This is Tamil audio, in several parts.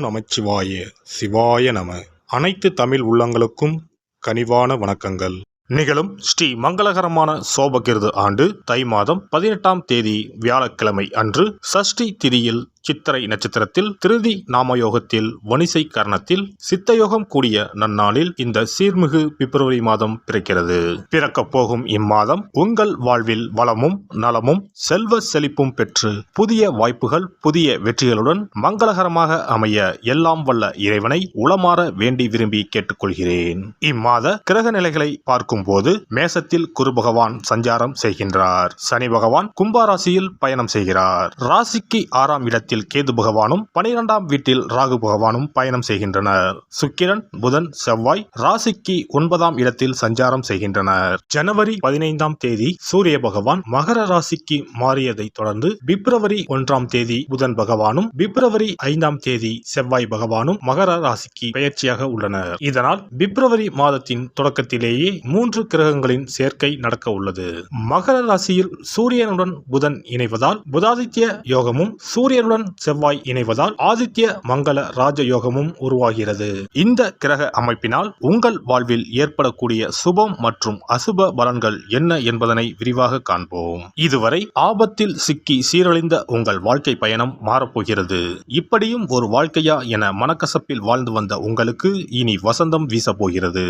நமச்சிவாய சிவாய நம. அனைத்து தமிழ் உள்ளங்களுக்கும் கனிவான வணக்கங்கள். நிகழும் ஸ்ரீ மங்களகரமான சோபகிருது ஆண்டு தை மாதம் 18ஆம் தேதி வியாழக்கிழமை அன்று சஷ்டி திதியில் சித்திரை நட்சத்திரத்தில் திருதி நாமயோகத்தில் வணிசை கரணத்தில் சித்தயோகம் கூடிய நன்னாளில் இந்த சீர்மிகு பிப்ரவரி மாதம் பிறக்கிறது. பிறக்கப் போகும் இம்மாதம் உங்கள் வாழ்வில் வளமும் நலமும் செல்வ செழிப்பும் பெற்று புதிய வாய்ப்புகள் புதிய வெற்றிகளுடன் மங்களகரமாக அமைய எல்லாம் வல்ல இறைவனை உளமாற வேண்டி விரும்பி கேட்டுக்கொள்கிறேன். இம்மாத கிரக நிலைகளை பார்க்கும் போது மேசத்தில் குரு பகவான் சஞ்சாரம் செய்கின்றார். சனி பகவான் கும்பராசியில் பயணம் செய்கிறார். ராசிக்கு 6ஆம் இடத்தில் கேது பகவானும் 12ஆம் வீட்டில் ராகு பகவானும் பயணம் செய்கின்றனர். சுக்கிரன் புதன் செவ்வாய் ராசிக்கு 9ஆம் இடத்தில் சஞ்சாரம் செய்கின்றனர். ஜனவரி 15ஆம் தேதி சூரிய பகவான் மகர ராசிக்கு மாறியதை தொடர்ந்து பிப்ரவரி 1ஆம் தேதி புதன் பகவானும் பிப்ரவரி 5ஆம் தேதி செவ்வாய் பகவானும் மகர ராசிக்கு பெயர்ச்சியாக உள்ளனர். இதனால் பிப்ரவரி மாதத்தின் தொடக்கத்திலேயே 3 கிரகங்களின் சேர்க்கை நடக்க உள்ளது. மகர ராசியில் சூரியனுடன் புதன் இணைவதால் புதாதித்ய யோகமும் சூரியனுடன் செவ்வாய் இணைவதால் ஆதித்ய மங்கள ராஜயோகமும் உருவாகிறது. இந்த கிரக அமைப்பினால் உங்கள் வாழ்வில் ஏற்படக்கூடிய சுபம் மற்றும் அசுப பலன்கள் என்ன என்பதனை விரிவாக காண்போம். இதுவரை ஆபத்தில் சிக்கி சீரழிந்த உங்கள் வாழ்க்கை பயணம் மாறப்போகிறது. இப்படியும் ஒரு வாழ்க்கையா என மனக்கசப்பில் வாழ்ந்து வந்த உங்களுக்கு இனி வசந்தம் வீசப்போகிறது.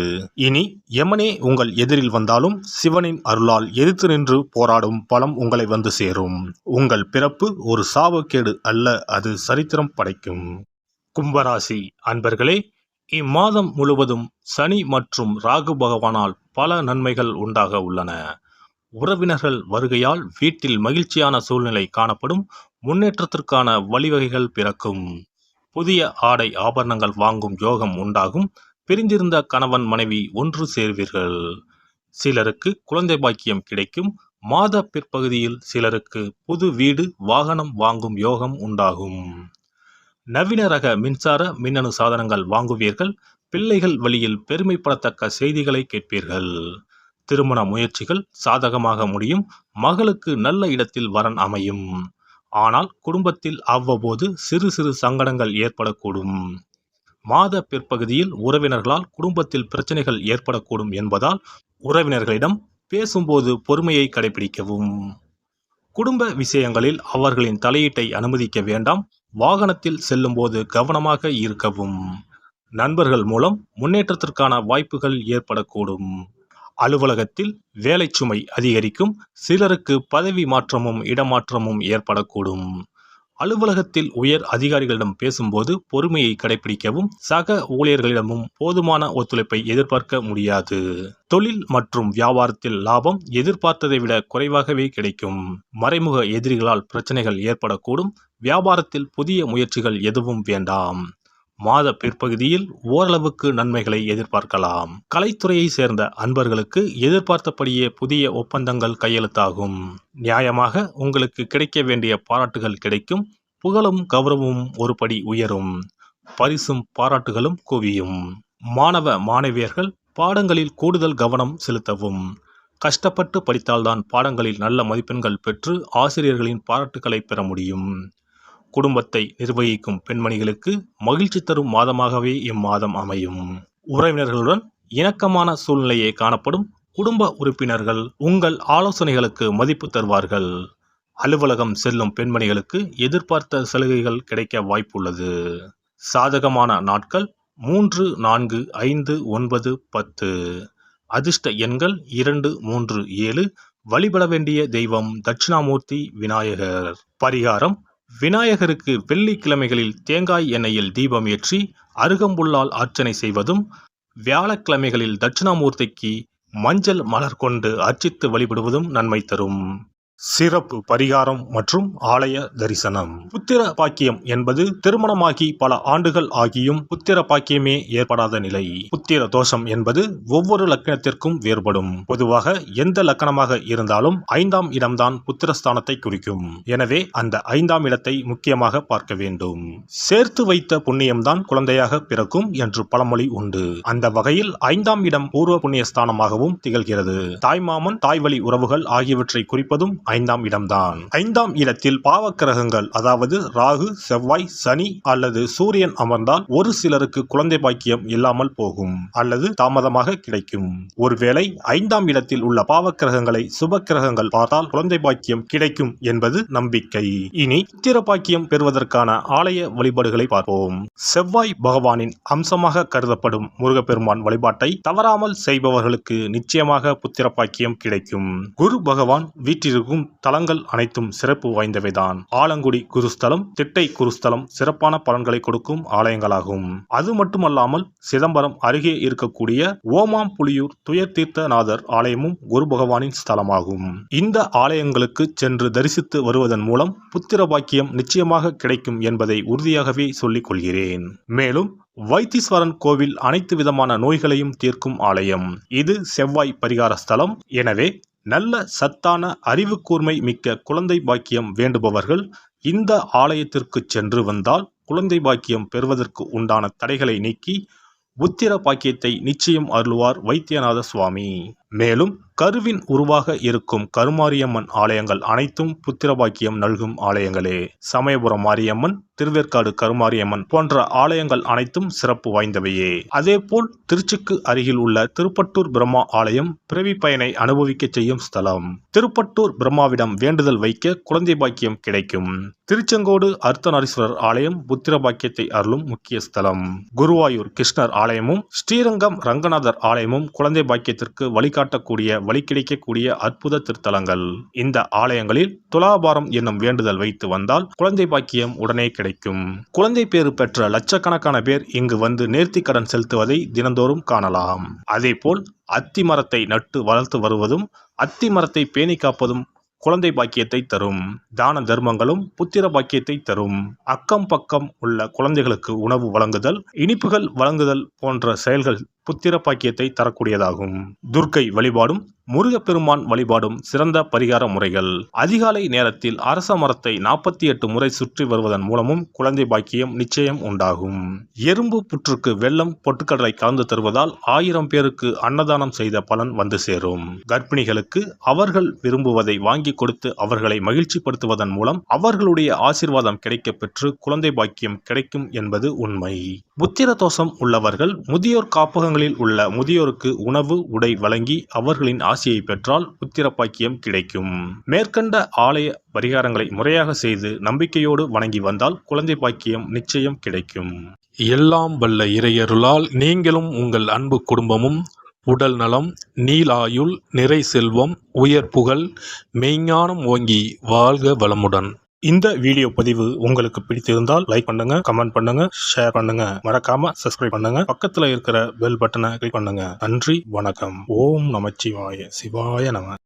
இனி யமனே உங்கள் எதிரில் வந்தாலும் சிவனின் அருளால் எதிர்த்து நின்று போராடும் பலம் உங்களை வந்து சேரும். உங்கள் பிறப்பு ஒரு சாபக்கேடு அல்ல, அது சரித்திரம் படைக்கும். கும்பராசி அன்பர்களே, இம்மாதம் முழுவதும் சனி மற்றும் ராகு பகவானால் பல நன்மைகள் உண்டாக உள்ளன. உறவினர்கள் வருகையால் வீட்டில் மகிழ்ச்சியான சூழ்நிலை காணப்படும். முன்னேற்றத்திற்கான வழிவகைகள் பிறக்கும். புதிய ஆடை ஆபரணங்கள் வாங்கும் யோகம் உண்டாகும். பிரிந்திருந்த கணவன் மனைவி ஒன்று சேர்வீர்கள். சிலருக்கு குழந்தை பாக்கியம் கிடைக்கும். மாத பிற்பகுதியில் சிலருக்கு புது வீடு வாகனம் வாங்கும் யோகம் உண்டாகும். நவீன ரக மின்சார மின்னணு சாதனங்கள் வாங்குவீர்கள். பிள்ளைகள் வழியில் பெருமைப்படத்தக்க செய்திகளை கேட்பீர்கள். திருமண முயற்சிகள் சாதகமாக முடியும். மகளுக்கு நல்ல இடத்தில் வரன் அமையும். ஆனால் குடும்பத்தில் அவ்வப்போது சிறு சிறு சங்கடங்கள் ஏற்படக்கூடும். மாத பிற்பகுதியில் உறவினர்களால் குடும்பத்தில் பிரச்சனைகள் ஏற்படக்கூடும் என்பதால் உறவினர்களிடம் பேசும்போது பொறுமையை கடைபிடிக்கவும். குடும்ப விஷயங்களில் அவர்களின் தலையீட்டை அனுமதிக்க வேண்டாம். வாகனத்தில் செல்லும் போது கவனமாக இருக்கவும். நண்பர்கள் மூலம் முன்னேற்றத்திற்கான வாய்ப்புகள் ஏற்படக்கூடும். அலுவலகத்தில் வேலை சுமை அதிகரிக்கும். சிலருக்கு பதவி மாற்றமும் இடமாற்றமும் ஏற்படக்கூடும். அலுவலகத்தில் உயர் அதிகாரிகளிடம் பேசும்போது பொறுமையை கடைபிடிக்கவும். சக ஊழியர்களிடமும் போதுமான ஒத்துழைப்பை எதிர்பார்க்க முடியாது. தொழில் மற்றும் வியாபாரத்தில் லாபம் எதிர்பார்த்ததை விட குறைவாகவே கிடைக்கும். மறைமுக எதிரிகளால் பிரச்சனைகள் ஏற்படக்கூடும். வியாபாரத்தில் புதிய முயற்சிகள் எதுவும் வேண்டாம். மாத பிற்பகுதியில் ஓரளவுக்கு நன்மைகளை எதிர்பார்க்கலாம். கலைத்துறையை சேர்ந்த அன்பர்களுக்கு எதிர்பார்த்தபடியே புதிய ஒப்பந்தங்கள் கையெழுத்தாகும். நியாயமாக உங்களுக்கு கிடைக்க வேண்டிய பாராட்டுகள் கிடைக்கும். புகழும் கௌரவமும் ஒருபடி உயரும். பரிசும் பாராட்டுகளும் குவியும். மாணவ மாணவியர்கள் பாடங்களில் கூடுதல் கவனம் செலுத்தவும். கஷ்டப்பட்டு படித்தால்தான் பாடங்களில் நல்ல மதிப்பெண்கள் பெற்று ஆசிரியர்களின் பாராட்டுகளை பெற முடியும். குடும்பத்தை நிர்வகிக்கும் பெண்மணிகளுக்கு மகிழ்ச்சி தரும் மாதமாகவே இம்மாதம் அமையும். உறவினர்களுடன் இணக்கமான சூழ்நிலையே காணப்படும். குடும்ப உறுப்பினர்கள் உங்கள் ஆலோசனைகளுக்கு மதிப்பு தருவார்கள். அலுவலகம் செல்லும் பெண்மணிகளுக்கு எதிர்பார்த்த சலுகைகள் கிடைக்க வாய்ப்புள்ளது. சாதகமான நாட்கள் 3, 4, 5, 9, 10. அதிர்ஷ்ட எண்கள் 2, 3, 7. வழிபட வேண்டிய தெய்வம் தட்சிணாமூர்த்தி விநாயகர். பரிகாரம்: விநாயகருக்கு வெள்ளிக்கிழமைகளில் தேங்காய் எண்ணெயில் தீபம் ஏற்றி அருகம்புல்லால் அர்ச்சனை செய்வதும், வியாழக்கிழமைகளில் தட்சிணாமூர்த்திக்கு மஞ்சள் மலர் கொண்டு அர்ச்சித்து வழிபடுவதும் நன்மை தரும். சிறப்பு பரிகாரம் மற்றும் ஆலய தரிசனம். புத்திர பாக்கியம் என்பது திருமணமாகி பல ஆண்டுகள் ஆகியும் புத்திர பாக்கியமே ஏற்படாத நிலை. புத்திர தோஷம் என்பது ஒவ்வொரு லக்கணத்திற்கும் வேறுபடும். பொதுவாக எந்த லக்கணமாக இருந்தாலும் 5ஆம் இடம்தான் புத்திரஸ்தானத்தை குறிக்கும். எனவே அந்த 5ஆம் இடத்தை முக்கியமாக பார்க்க வேண்டும். சேர்த்து வைத்த புண்ணியம்தான் குழந்தையாக பிறக்கும் என்று பழமொழி உண்டு. அந்த வகையில் 5ஆம் இடம் பூர்வ புண்ணிய ஸ்தானமாகவும் திகழ்கிறது. தாய்மாமன் தாய்வழி உறவுகள் ஆகியவற்றை குறிப்பதும் 5ஆம் இடம்தான். 5ஆம் இடத்தில் பாவக்கிரகங்கள், அதாவது ராகு, செவ்வாய், சனி அல்லது சூரியன் அமர்ந்தால் ஒரு சிலருக்கு குழந்தை பாக்கியம் இல்லாமல் போகும் அல்லது தாமதமாக கிடைக்கும். ஒருவேளை 5ஆம் இடத்தில் உள்ள பாவக்கிரகங்களை சுப கிரகங்கள் பார்த்தால் குழந்தை பாக்கியம் கிடைக்கும் என்பது நம்பிக்கை. இனி புத்திர பாக்கியம் பெறுவதற்கான ஆலய வழிபாடுகளை பார்ப்போம். செவ்வாய் பகவானின் அம்சமாக கருதப்படும் முருகப்பெருமான் வழிபாட்டை தவறாமல் செய்பவர்களுக்கு நிச்சயமாக புத்திர பாக்கியம் கிடைக்கும். குரு பகவான் வீற்றிருக்கும் தலங்கள் அனைத்தும் சிறப்பு வாய்ந்தவைதான். ஆலங்குடி குருஸ்தலம், திட்டை குருஸ்தலம் சிறப்பான பலன்களை கொடுக்கும் ஆலயங்களாகும். அது மட்டுமல்லாமல் சிதம்பரம் அருகே இருக்கக்கூடிய ஓமாம்புலியூர் துயர்தீர்த்தநாதர் ஆலயமும் குரு பகவானின் ஸ்தலமாகும். இந்த ஆலயங்களுக்கு சென்று தரிசித்து வருவதன் மூலம் புத்திர பாக்கியம் நிச்சயமாக கிடைக்கும் என்பதை உறுதியாகவே சொல்லிக் கொள்கிறேன். மேலும் வைத்தீஸ்வரன் கோவில் அனைத்து விதமான நோய்களையும் தீர்க்கும் ஆலயம். இது செவ்வாய் பரிகார ஸ்தலம். எனவே நல்ல சத்தான அறிவு கூர்மை மிக்க குழந்தை பாக்கியம் வேண்டுபவர்கள் இந்த ஆலயத்திற்கு சென்று வந்தால் குழந்தை பாக்கியம் பெறுவதற்கு உண்டான தடைகளை நீக்கி புத்திர பாக்கியத்தை நிச்சயம் அருள்வார் வைத்தியநாத சுவாமி. மேலும் கருவின் உருவாக இருக்கும் கருமாரியம்மன் ஆலயங்கள் அனைத்தும் புத்திர பாக்கியம் நல்கும் ஆலயங்களே. சமயபுரம் மாரியம்மன், திருவேற்காடு கருமாரியம்மன் போன்ற ஆலயங்கள் அனைத்தும் சிறப்பு வாய்ந்தவையே. அதேபோல் திருச்சிக்கு அருகில் உள்ள திருப்பட்டூர் பிரம்மா ஆலயம் பிறவி பயனை அனுபவிக்க செய்யும் ஸ்தலம். திருப்பட்டூர் பிரம்மாவிடம் வேண்டுதல் வைக்க குழந்தை பாக்கியம் கிடைக்கும். திருச்செங்கோடு அர்த்தநாரீஸ்வரர் ஆலயம் புத்திர பாக்கியத்தை அருளும் முக்கிய ஸ்தலம். குருவாயூர் கிருஷ்ணர் ஆலயமும் ஸ்ரீரங்கம் ரங்கநாதர் ஆலயமும் குழந்தை பாக்கியத்திற்கு வழிகாட்டக்கூடிய வழி கிடைக்கக்கூடிய அற்புத திருத்தலங்கள். இந்த ஆலயங்களில் துலாபாரம் என்னும் வேண்டுதல் வைத்து வந்தால் குழந்தை பாக்கியம் உடனே கிடைக்கும். குழந்தை பேறு பெற்ற லட்சக்கணக்கான பேர் இங்கு வந்து நேர்த்தி கடன் செலுத்துவதை தினந்தோறும் காணலாம். அதேபோல் அத்தி மரத்தை நட்டு வளர்த்து வருவதும் அத்தி மரத்தை பேணி காப்பதும் குழந்தை பாக்கியத்தை தரும். தான தர்மங்களும் புத்திர பாக்கியத்தை தரும். அக்கம் பக்கம் உள்ள குழந்தைகளுக்கு உணவு வழங்குதல், இனிப்புகள் வழங்குதல் போன்ற செயல்கள் புத்திர பாக்கியத்தை தரக்கூடியதாகும். துர்க்கை வழிபாடும் முருகப்பெருமான் வழிபாடும் சிறந்த பரிகார முறைகள். அதிகாலை நேரத்தில் அரச மரத்தை 48 முறை சுற்றி வருவதன் மூலமும் குழந்தை பாக்கியம் நிச்சயம் உண்டாகும். எறும்பு புற்றுக்கு வெல்லம் பொட்டுக்கடலை கலந்து தருவதால் 1000 பேருக்கு அன்னதானம் செய்த பலன் வந்து சேரும். கர்ப்பிணிகளுக்கு அவர்கள் விரும்புவதை வாங்கி கொடுத்து அவர்களை மகிழ்ச்சிப்படுத்துவதன் மூலம் அவர்களுடைய ஆசீர்வாதம் கிடைக்க பெற்று குழந்தை பாக்கியம் கிடைக்கும் என்பது உண்மை. புத்திர தோஷம் உள்ளவர்கள் முதியோர் காப்பகங்களில் உள்ள முதியோருக்கு உணவு உடை வழங்கி அவர்களின் ஆசியை பெற்றால் புத்திர பாக்கியம் கிடைக்கும். மேற்கண்ட ஆலய பரிகாரங்களை முறையாக செய்து நம்பிக்கையோடு வணங்கி வந்தால் குழந்தை பாக்கியம் நிச்சயம் கிடைக்கும். எல்லாம் வல்ல இறையருளால் நீங்களும் உங்கள் அன்பு குடும்பமும் உடல் நலம், நீலாயுள், நிறை செல்வம், உயர் புகழ், மெய்ஞானம் ஓங்கி வாழ்க வளமுடன். இந்த வீடியோ பதிவு உங்களுக்கு பிடித்திருந்தால் லைக் பண்ணுங்க, கமெண்ட் பண்ணுங்க, ஷேர் பண்ணுங்க, மறக்காம சப்ஸ்கிரைப் பண்ணுங்க, பக்கத்துல இருக்கிற பெல் பட்டனை கிளிக் பண்ணுங்க. நன்றி, வணக்கம். ஓம் நமச்சிவாய, சிவாய நம.